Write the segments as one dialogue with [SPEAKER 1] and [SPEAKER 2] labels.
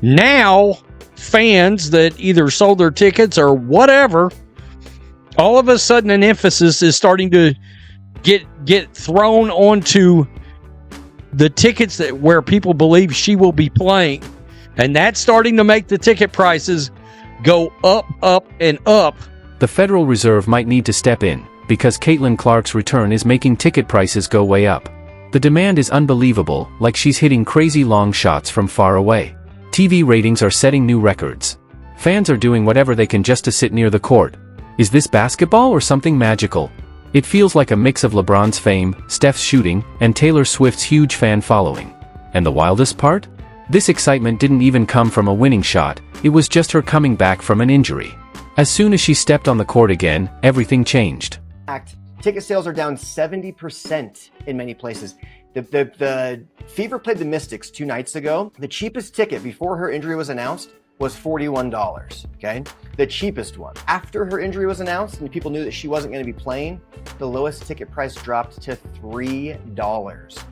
[SPEAKER 1] Now, fans that either sold their tickets or whatever, all of a sudden an emphasis is starting to get thrown onto the tickets where people believe she will be playing. And that's starting to make the ticket prices go up, up, and up.
[SPEAKER 2] The Federal Reserve might need to step in, because CaitlinClark's return is making ticket prices go way up. The demand is unbelievable, like she's hitting crazy long shots from far away. TV ratings are setting new records. Fans are doing whatever they can just to sit near the court. Is this basketball or something magical? It feels like a mix of LeBron's fame, Steph's shooting, and Taylor Swift's huge fan following. And the wildest part? This excitement didn't even come from a winning shot, it was just her coming back from an injury. As soon as she stepped on the court again, everything changed.
[SPEAKER 3] Ticket sales are down 70% in many places. The Fever played the Mystics 2 nights ago. The cheapest ticket before her injury was announced was $41, okay? The cheapest one. After her injury was announced and people knew that she wasn't going to be playing, the lowest ticket price dropped to $3.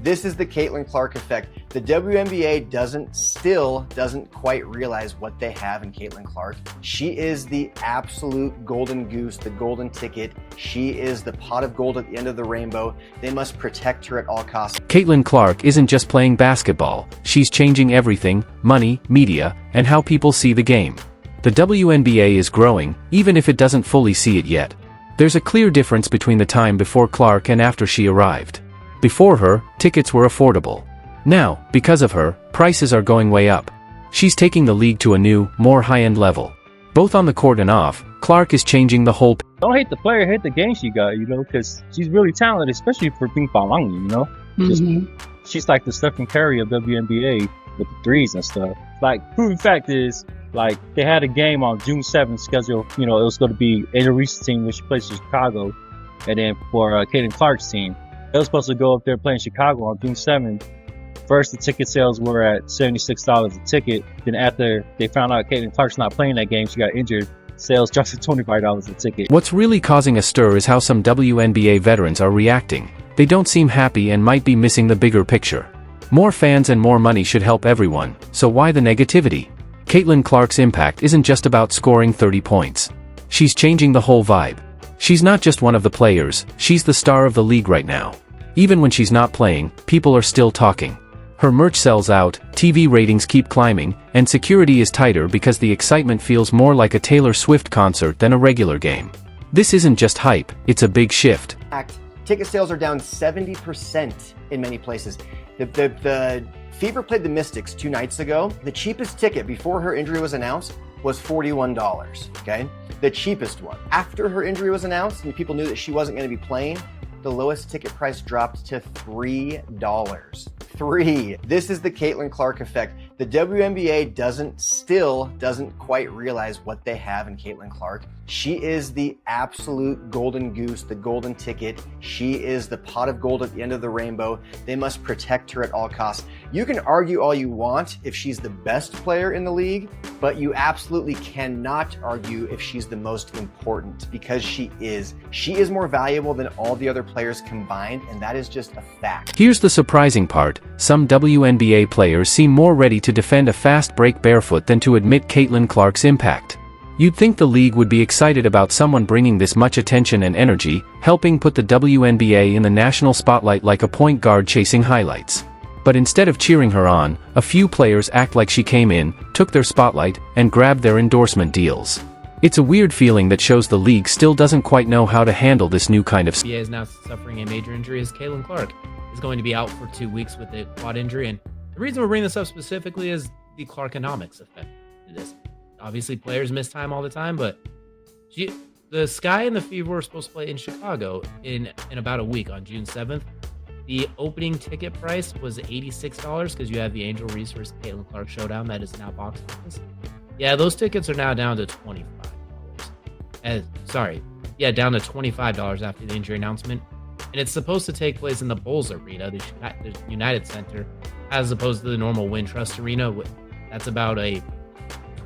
[SPEAKER 3] This is the CaitlinClark effect. The WNBA doesn't quite realize what they have in CaitlinClark. She is the absolute golden goose, the golden ticket. She is the pot of gold at the end of the rainbow. They must protect her at all costs.
[SPEAKER 2] CaitlinClark isn't just playing basketball, she's changing everything: money, media, and how people see the game. The WNBA is growing, even if it doesn't fully see it yet. There's a clear difference between the time before Clark and after she arrived. Before her, tickets were affordable. Now, because of her, prices are going way up. She's taking the league to a new, more high-end level. Both on the court and off, Clark is changing the whole.
[SPEAKER 4] Don't hate the player, hate the game she got, because she's really talented, especially for being Palangi, She's like the Stephen Curry of WNBA with the threes and stuff. Like, proven fact is, they had a game on June 7th scheduled, it was going to be Angel Reese's team, which plays in Chicago, and then for CaitlinClark's team. They were supposed to go up there playing Chicago on June 7th. First, the ticket sales were at $76 a ticket. Then after they found out CaitlinClark's not playing that game, she got injured, sales dropped to $25 a ticket.
[SPEAKER 2] What's really causing a stir is how some WNBA veterans are reacting. They don't seem happy and might be missing the bigger picture. More fans and more money should help everyone, so why the negativity? CaitlinClark's impact isn't just about scoring 30 points. She's changing the whole vibe. She's not just one of the players, she's the star of the league right now. Even when she's not playing, people are still talking. Her merch sells out, TV ratings keep climbing, and security is tighter because the excitement feels more like a Taylor Swift concert than a regular game. This isn't just hype, it's a big shift.
[SPEAKER 3] Ticket sales are down 70% in many places. The Fever played the Mystics 2 nights ago. The cheapest ticket before her injury was announced was $41, okay? The cheapest one. After her injury was announced and people knew that she wasn't going to be playing, the lowest ticket price dropped to $3. This is the CaitlinClark effect. The WNBA doesn't quite realize what they have in CaitlinClark. She is the absolute golden goose, the golden ticket. She is the pot of gold at the end of the rainbow. They must protect her at all costs. You can argue all you want if she's the best player in the league, but you absolutely cannot argue if she's the most important, because she is. She is more valuable than all the other players combined, and that is just a fact.
[SPEAKER 2] Here's the surprising part. Some WNBA players seem more ready to defend a fast break barefoot than to admit CaitlinClark's impact. You'd think the league would be excited about someone bringing this much attention and energy, helping put the WNBA in the national spotlight like a point guard chasing highlights. But instead of cheering her on, a few players act like she came in, took their spotlight, and grabbed their endorsement deals. It's a weird feeling that shows the league still doesn't quite know how to handle this new kind of.
[SPEAKER 5] NBA is now suffering a major injury as CaitlinClark is going to be out for 2 weeks with a quad injury. And the reason we're bringing this up specifically is the Clarkonomics effect to this. Obviously, players miss time all the time, but the Sky and the Fever were supposed to play in Chicago in about a week on June 7th. The opening ticket price was $86 because you have the Angel Reese vs. CaitlinClark showdown that is now box office. Yeah, those tickets are now down to $25. Down to $25 after the injury announcement. And it's supposed to take place in the Bulls Arena, the United Center, as opposed to the normal Wintrust Arena. That's about a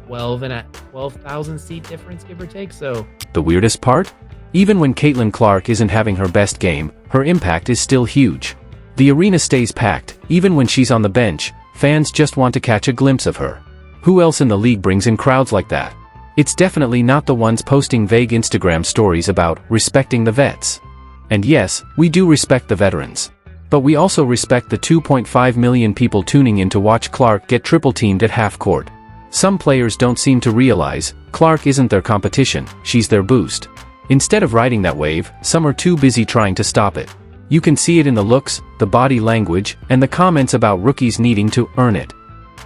[SPEAKER 5] 12,000 seat difference, give or take. So
[SPEAKER 2] the weirdest part? Even when CaitlinClark isn't having her best game, her impact is still huge. The arena stays packed, even when she's on the bench. fans just want to catch a glimpse of her. Who else in the league brings in crowds like that? It's definitely not the ones posting vague Instagram stories about respecting the vets. And yes, we do respect the veterans. But we also respect the 2.5 million people tuning in to watch Clark get triple-teamed at half-court. Some players don't seem to realize, Clark isn't their competition, she's their boost. Instead of riding that wave, some are too busy trying to stop it. You can see it in the looks, the body language, and the comments about rookies needing to earn it.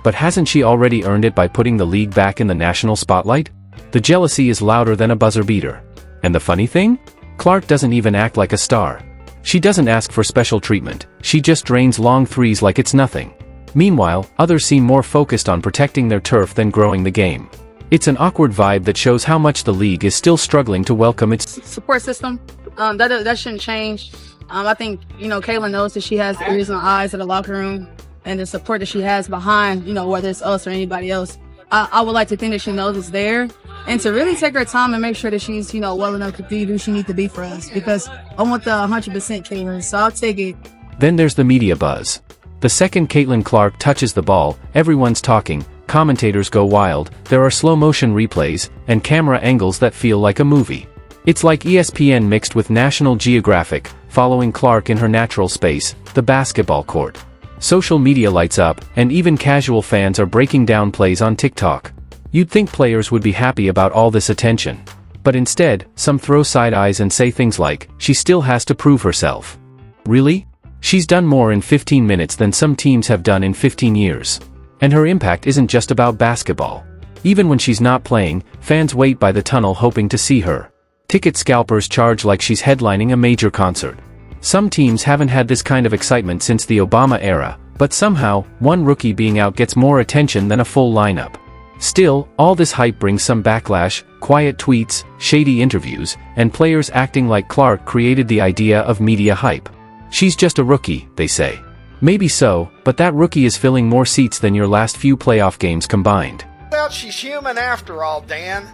[SPEAKER 2] But hasn't she already earned it by putting the league back in the national spotlight? The jealousy is louder than a buzzer beater. And the funny thing? Clark doesn't even act like a star. She doesn't ask for special treatment, she just drains long threes like it's nothing. Meanwhile, others seem more focused on protecting their turf than growing the game. It's an awkward vibe that shows how much the league is still struggling to welcome its
[SPEAKER 6] support system. That shouldn't change. I think, Caitlin knows that she has ears and eyes in the locker room, and the support that she has behind, whether it's us or anybody else. I would like to think that she knows it's there, and to really take her time and make sure that she's, well enough to be who she needs to be for us, because I want the 100% Caitlin, so I'll take it.
[SPEAKER 2] Then there's the media buzz. The second CaitlinClark touches the ball, everyone's talking, commentators go wild, there are slow-motion replays, and camera angles that feel like a movie. It's like ESPN mixed with National Geographic, following Clark in her natural space, the basketball court. Social media lights up, and even casual fans are breaking down plays on TikTok. You'd think players would be happy about all this attention. But instead, some throw side eyes and say things like, she still has to prove herself. Really? She's done more in 15 minutes than some teams have done in 15 years. And her impact isn't just about basketball. Even when she's not playing, fans wait by the tunnel hoping to see her. Ticket scalpers charge like she's headlining a major concert. Some teams haven't had this kind of excitement since the Obama era, but somehow, one rookie being out gets more attention than a full lineup. Still, all this hype brings some backlash, quiet tweets, shady interviews, and players acting like Clark created the idea of media hype. She's just a rookie, they say. Maybe so, but that rookie is filling more seats than your last few playoff games combined.
[SPEAKER 7] Well, she's human after all, Dan.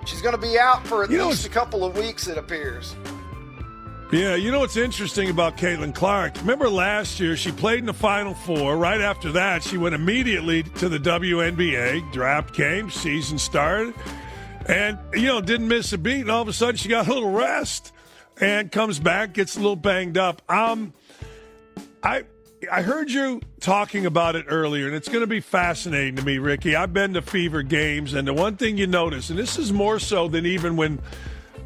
[SPEAKER 7] She's going to be out for at least a couple of weeks, it appears.
[SPEAKER 8] Yeah, what's interesting about CaitlinClark? Remember last year, she played in the Final Four. Right after that, she went immediately to the WNBA. Draft came, season started, and, didn't miss a beat. And all of a sudden, she got a little rest and comes back, gets a little banged up. I heard you talking about it earlier, and it's going to be fascinating to me, Ricky. I've been to Fever games, and the one thing you notice, and this is more so than even when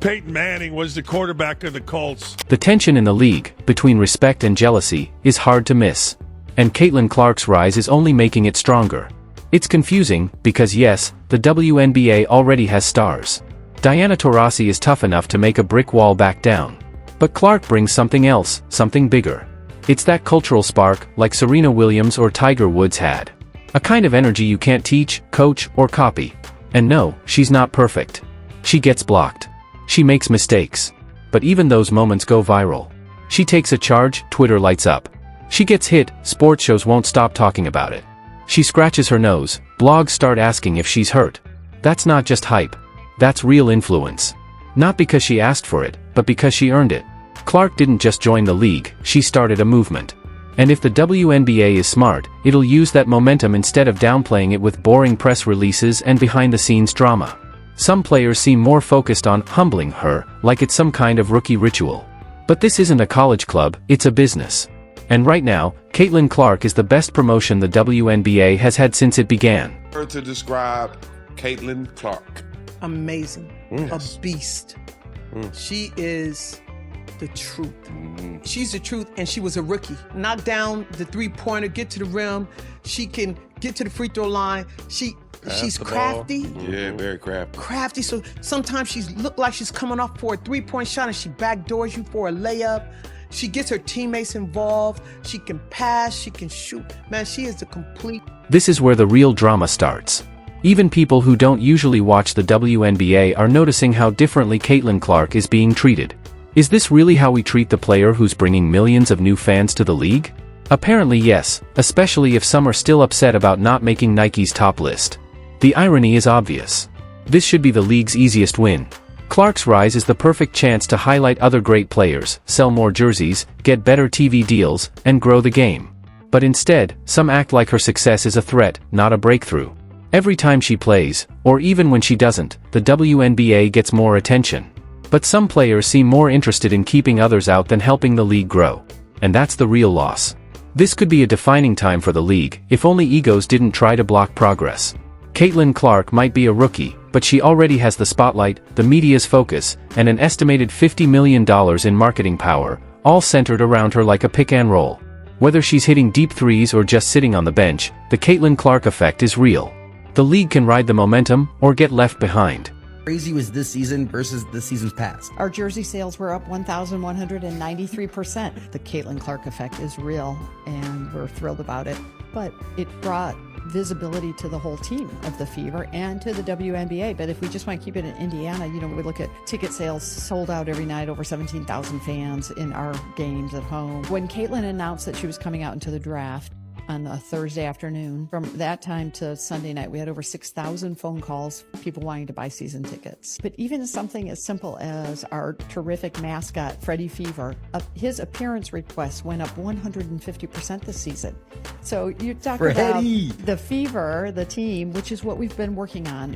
[SPEAKER 8] Peyton Manning was the quarterback of the Colts.
[SPEAKER 2] The tension in the league, between respect and jealousy, is hard to miss. And CaitlinClark's rise is only making it stronger. It's confusing, because yes, the WNBA already has stars. Diana Taurasi is tough enough to make a brick wall back down. But Clark brings something else, something bigger. It's that cultural spark, like Serena Williams or Tiger Woods had. A kind of energy you can't teach, coach, or copy. And no, she's not perfect. She gets blocked. She makes mistakes. But even those moments go viral. She takes a charge, Twitter lights up. She gets hit, sports shows won't stop talking about it. She scratches her nose, blogs start asking if she's hurt. That's not just hype. That's real influence. Not because she asked for it, but because she earned it. Clark didn't just join the league, she started a movement. And if the WNBA is smart, it'll use that momentum instead of downplaying it with boring press releases and behind-the-scenes drama. Some players seem more focused on humbling her, like it's some kind of rookie ritual. But this isn't a college club, it's a business. And right now, CaitlinClark is the best promotion the WNBA has had since it began.
[SPEAKER 9] To describe CaitlinClark.
[SPEAKER 10] Amazing. A beast. She is the truth. She's the truth, and she was a rookie. Knock down the three-pointer, get to the rim. She can get to the free throw line. She's crafty.
[SPEAKER 9] Yeah, very crafty.
[SPEAKER 10] Crafty, so sometimes she look like she's coming off for a three-point shot and she backdoors you for a layup. She gets her teammates involved. She can pass, she can shoot. Man, she is the complete...
[SPEAKER 2] This is where the real drama starts. Even people who don't usually watch the WNBA are noticing how differently CaitlinClark is being treated. Is this really how we treat the player who's bringing millions of new fans to the league? Apparently yes, especially if some are still upset about not making Nike's top list. The irony is obvious. This should be the league's easiest win. Clark's rise is the perfect chance to highlight other great players, sell more jerseys, get better TV deals, and grow the game. But instead, some act like her success is a threat, not a breakthrough. Every time she plays, or even when she doesn't, the WNBA gets more attention. But some players seem more interested in keeping others out than helping the league grow. And that's the real loss. This could be a defining time for the league, if only egos didn't try to block progress. CaitlinClark might be a rookie, but she already has the spotlight, the media's focus, and an estimated $50 million in marketing power, all centered around her like a pick and roll. Whether she's hitting deep threes or just sitting on the bench, the CaitlinClark effect is real. The league can ride the momentum, or get left behind.
[SPEAKER 11] Crazy was this season versus the seasons past.
[SPEAKER 12] Our jersey sales were up 1,193%. The CaitlinClark effect is real, and we're thrilled about it. But it brought visibility to the whole team of the Fever and to the WNBA. But if we just want to keep it in Indiana, we look at ticket sales sold out every night, over 17,000 fans in our games at home. When Caitlin announced that she was coming out into the draft on a Thursday afternoon, from that time to Sunday night, we had over 6,000 phone calls, people wanting to buy season tickets. But even something as simple as our terrific mascot, Freddie Fever, his appearance requests went up 150% this season. So you talk about the Fever, the team, which is what we've been working on,